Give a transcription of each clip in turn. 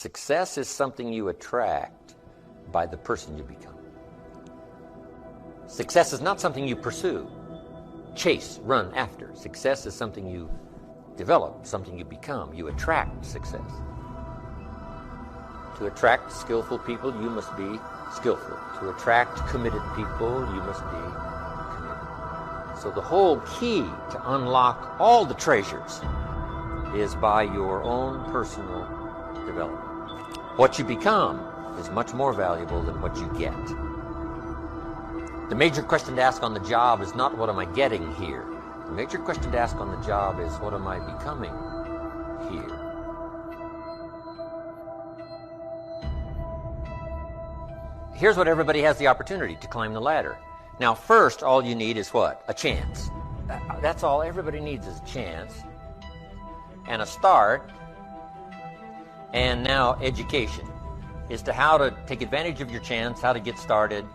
Success is something you attract by the person you become. Success is not something you pursue, chase, run after. Success is something you develop, something you become. You attract success. To attract skillful people, you must be skillful. To attract committed people, you must be committed. So the whole key to unlock all the treasures is by your own personal development. What you become is much more valuable than what you get. The major question to ask on the job is not what am I getting here. The major question to ask on the job is what am I becoming here. Here's what everybody has the opportunity to climb the ladder. Now first, all you need is what? A chance. That's all everybody needs is a chance and a start, and now education as to how to take advantage of your chance, how to get started,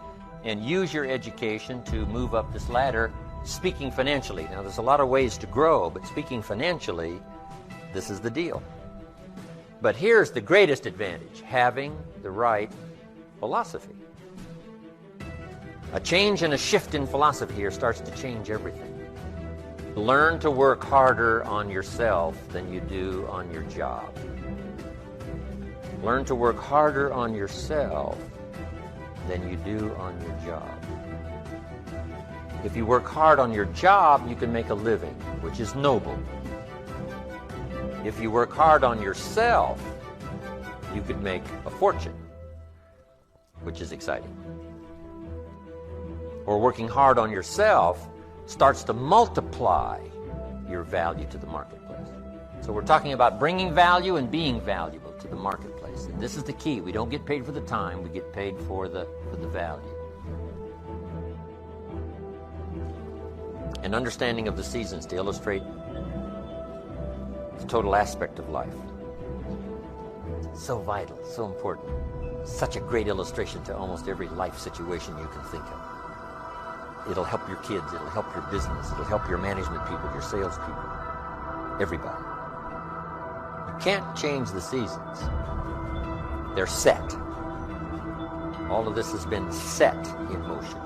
and use your education to move up this ladder, speaking financially. Now there's a lot of ways to grow, but speaking financially, this is the deal. But here's the greatest advantage, having the right philosophy. A change and a shift in philosophy here starts to change everything. Learn to work harder on yourself than you do on your job. Learn to work harder on yourself than you do on your job. If you work hard on your job, you can make a living, which is noble. If you work hard on yourself, you could make a fortune, which is exciting. Or working hard on yourself starts to multiply your value to the marketplace. So we're talking about bringing value and being valuable to the marketplace. And this is the key. We don't get paid for the time, we get paid for the value. An understanding of the seasons to illustrate the total aspect of life. So vital, so important. Such a great illustration to almost every life situation you can think of. It'll help your kids, it'll help your business, it'll help your management people, your sales people, everybody. You can't change the seasons. They're set. All of this has been set in motion.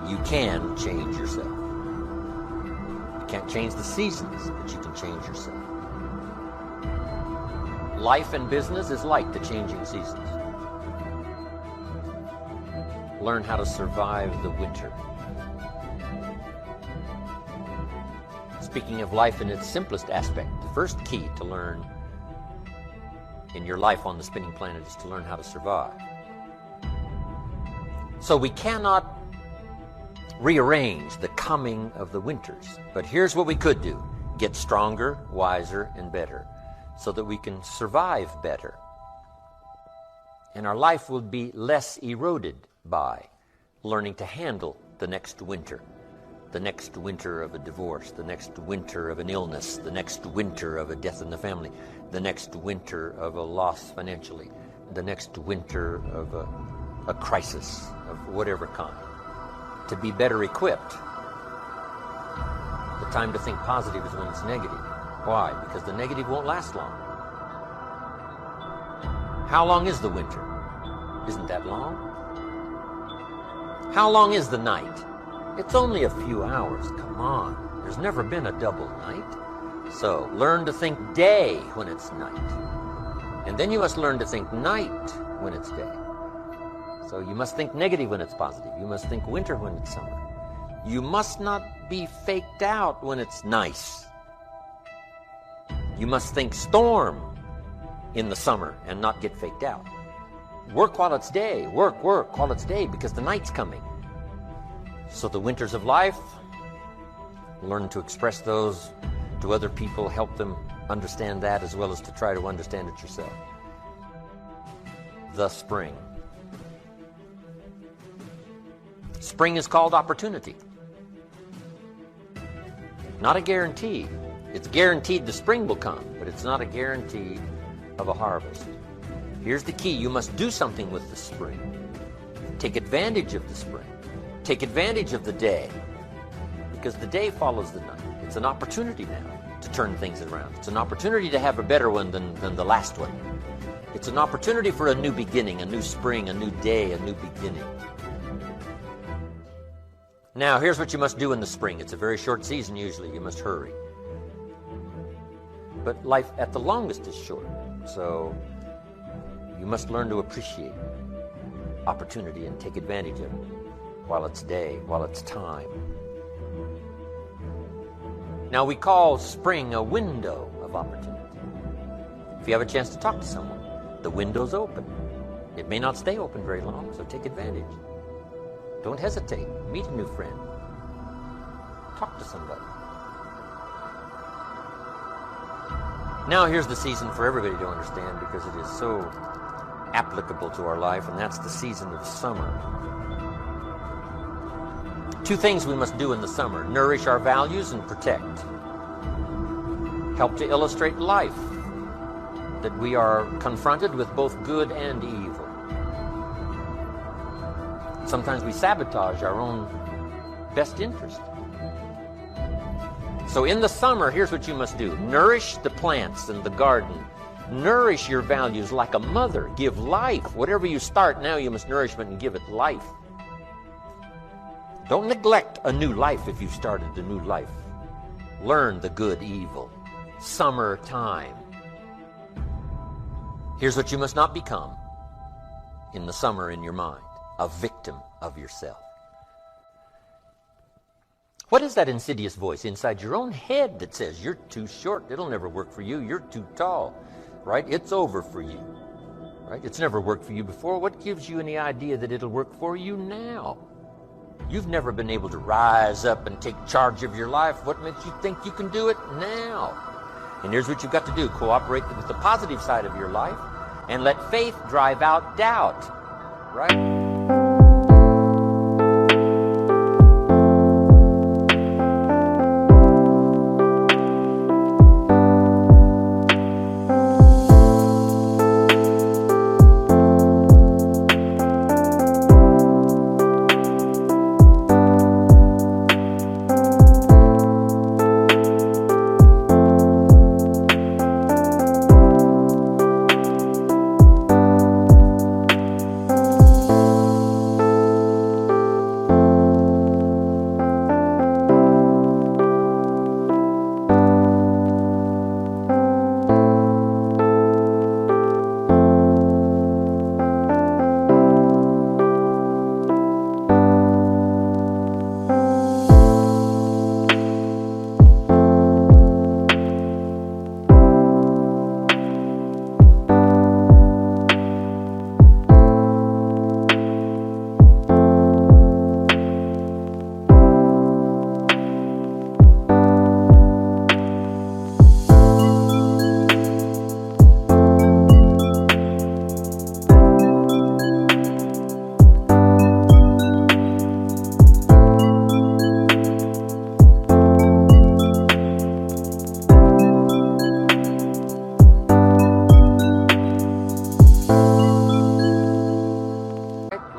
You can change yourself. You can't change the seasons, but you can change yourself. Life and business is like the changing seasons. Learn how to survive the winter. Speaking of life in its simplest aspect, the first key to learn in your life on the spinning planet is to learn how to survive. So we cannot rearrange the coming of the winters, but here's what we could do. Get stronger, wiser, and better so that we can survive better. And our life will be less eroded by learning to handle the next winter. The next winter of a divorce, the next winter of an illness, the next winter of a death in the family, the next winter of a loss financially, the next winter of a crisis of whatever kind. To be better equipped. The time to think positive is when it's negative. Why? Because the negative won't last long. How long is the winter? Isn't that long? How long is the night? It's only a few hours. Come on. There's never been a double night. So learn to think day when it's night. And then you must learn to think night when it's day. So you must think negative when it's positive. You must think winter when it's summer. You must not be faked out when it's nice. You must think storm in the summer and not get faked out. Work while it's day. Work while it's day, because the night's coming. So the winters of life, learn to express those to other people, help them understand that as well as to try to understand it yourself. The spring. Spring is called opportunity. Not a guarantee. It's guaranteed the spring will come, but it's not a guarantee of a harvest. Here's the key. You must do something with the spring. Take advantage of the spring. Take advantage of the day, because the day follows the night. It's an opportunity now to turn things around. It's an opportunity to have a better one than the last one. It's an opportunity for a new beginning, a new spring, a new day, a new beginning. Now, here's what you must do in the spring. It's a very short season usually. You must hurry. But life at the longest is short. So you must learn to appreciate opportunity and take advantage of it while it's day, while it's time. Now, we call spring a window of opportunity. If you have a chance to talk to someone, the window's open. It may not stay open very long, so take advantage. Don't hesitate. Meet a new friend. Talk to somebody. Now here's the season for everybody to understand, because it is so applicable to our life, and that's the season of summer. Two things we must do in the summer: nourish our values and protect. Help to illustrate life, that we are confronted with both good and evil. Sometimes we sabotage our own best interest. So in the summer, here's what you must do. Nourish the plants in the garden. Nourish your values like a mother. Give life. Whatever you start now, you must nourish it and give it life. Don't neglect a new life if you've started a new life. Learn the good, evil. Summertime. Here's what you must not become in the summer in your mind: a victim of yourself. What is that insidious voice inside your own head that says, you're too short, it'll never work for you, you're too tall, right? It's over for you, right? It's never worked for you before. What gives you any idea that it'll work for you now? You've never been able to rise up and take charge of your life. What makes you think you can do it now? And here's what you've got to do. Cooperate with the positive side of your life and let faith drive out doubt, right?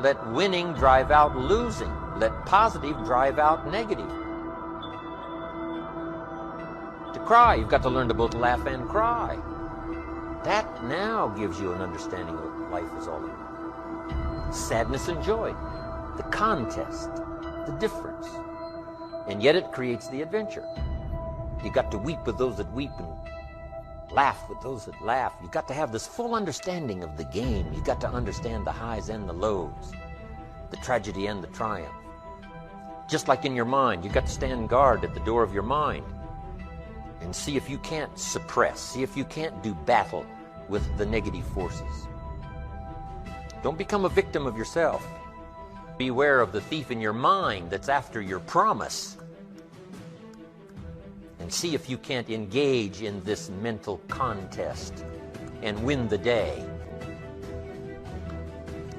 Let winning drive out losing. Let positive drive out negative. To cry, you've got to learn to both laugh and cry. That now gives you an understanding of what life is all about. Sadness and joy, the contest, the difference. And yet it creates the adventure. You got to weep with those that weep and laugh with those that laugh. You've got to have this full understanding of the game. You've got to understand the highs and the lows, the tragedy and the triumph. Just like in your mind, you've got to stand guard at the door of your mind and see if you can't suppress, see if you can't do battle with the negative forces. Don't become a victim of yourself. Beware of the thief in your mind that's after your promise. And see if you can't engage in this mental contest and win the day.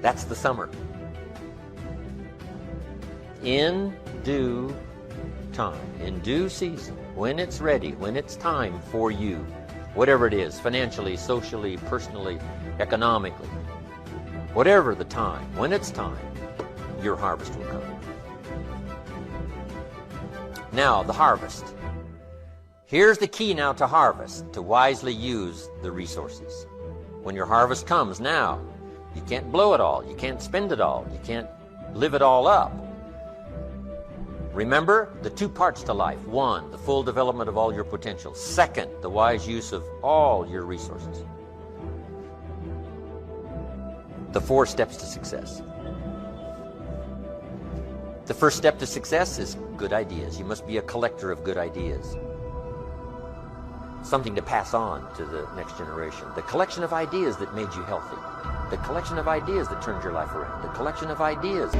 That's the summer. In due time, in due season, when it's ready, when it's time for you, whatever it is, financially, socially, personally, economically, whatever the time, when it's time, your harvest will come. Now, the harvest. Here's the key now to harvest, to wisely use the resources. when your harvest comes now. You can't blow it all. You can't spend it all. You can't live it all up. Remember the two parts to life. One, the full development of all your potential. Second, the wise use of all your resources. The 4 steps to success. The first step to success is good ideas. You must be a collector of good ideas. Something to pass on to the next generation. The collection of ideas that made you healthy. The collection of ideas that turned your life around. The collection of ideas.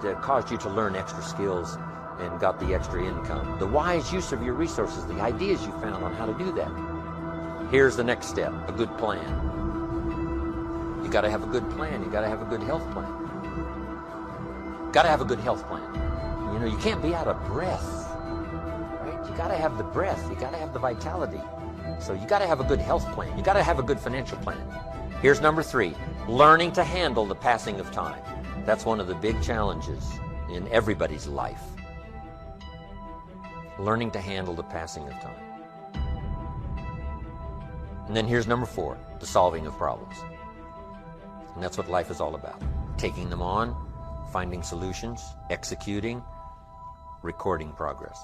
that caused you to learn extra skills and got the extra income. The wise use of your resources, the ideas you found on how to do that. Here's the next step, a good plan. You got to have a good plan. You got to have a good health plan. Got to have a good health plan. You know, you can't be out of breath, right? You got to have the breath. You got to have the vitality. So you got to have a good health plan. You got to have a good financial plan. Here's number 3, learning to handle the passing of time. That's one of the big challenges in everybody's life. Learning to handle the passing of time. And then here's number 4, the solving of problems. And that's what life is all about. Taking them on, finding solutions, executing, recording progress.